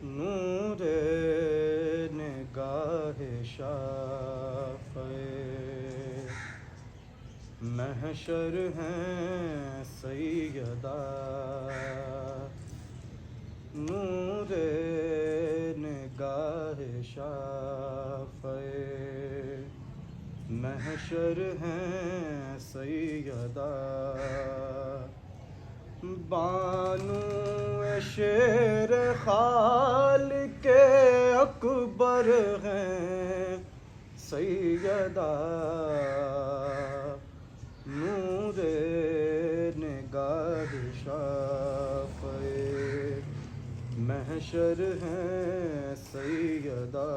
نور نگاہ شافع محشر ہیں سیدہ، نور نگاہ شافع محشر ہیں سیدہ، بانو شیر خالق اکبر ہیں سیدہ، نور نگاہ شافع محشر ہیں سیدہ،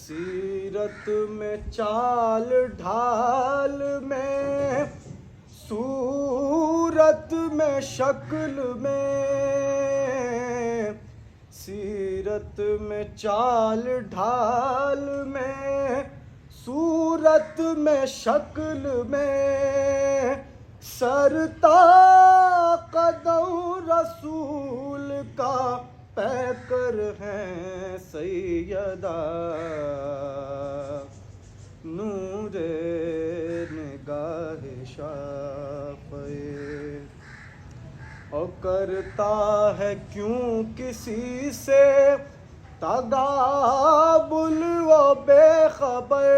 سیرت میں چال ڈھال میں، صورت میں شکل میں، سیرت میں چال ڈھال میں، صورت میں شکل میں، سرتا قدم رسول کا پیکر ہیں سیدہ، نور نگاہ شافع اور کرتا ہے کیوں کسی سے تغابن و بے خبر،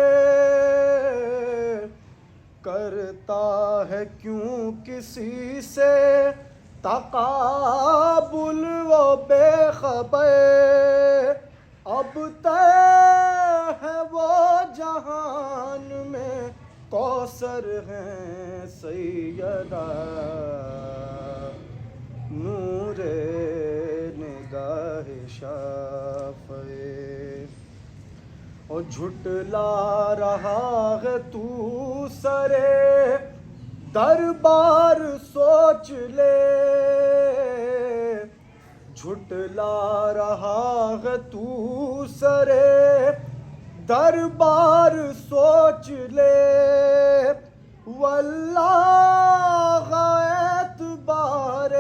کرتا ہے کیوں کسی سے تقابل و بے خبر، اب طے ہے وہ جہان میں کوثر ہیں سیدہ، نور نگاہ شافع اور جھٹلا رہا ہے تو سرے دربار سوچ لے، جھٹلا رہا ہے تو سرے دربار سوچ لے، واللہ اعتبار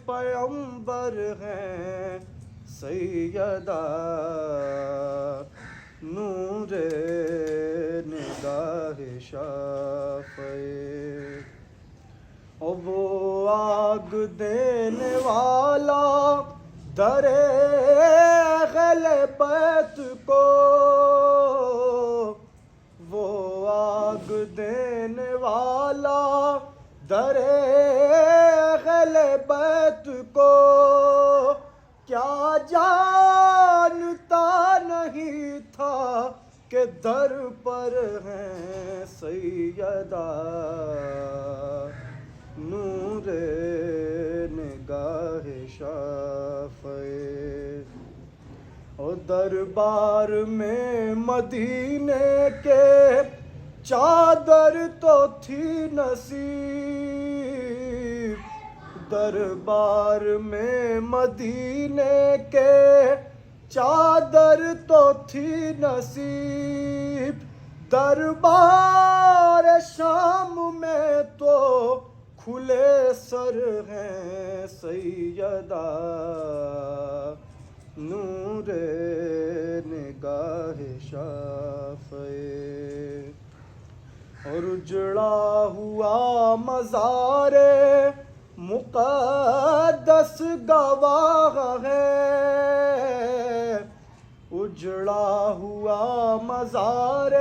پیمبر ہیں سیدہ، نور نگاہ شافع اور وہ آگ دینے والا در اہل بیت کو، وہ آگ دینے والا در اہل بیت کو، کیا جانتا نہیں تھا کہ در پر ہیں سیدہ، نور نگاہ شافع اور دربار میں مدینے کے چادر تو تھی نصیب، دربار میں مدینے کے چادر تو تھی نصیب، دربار شام میں تو کھلے سر ہیں سیدہ، نور نگاہ شافع اور اجڑا ہوا مزار مقدس گواہ ہے، اجڑا ہوا مزار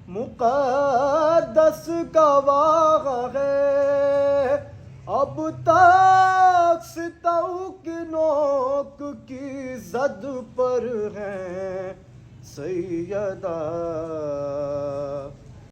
مقدس گواہ ہے، اب تک ستو کی نوک کی زد پر ہیں سیدہ،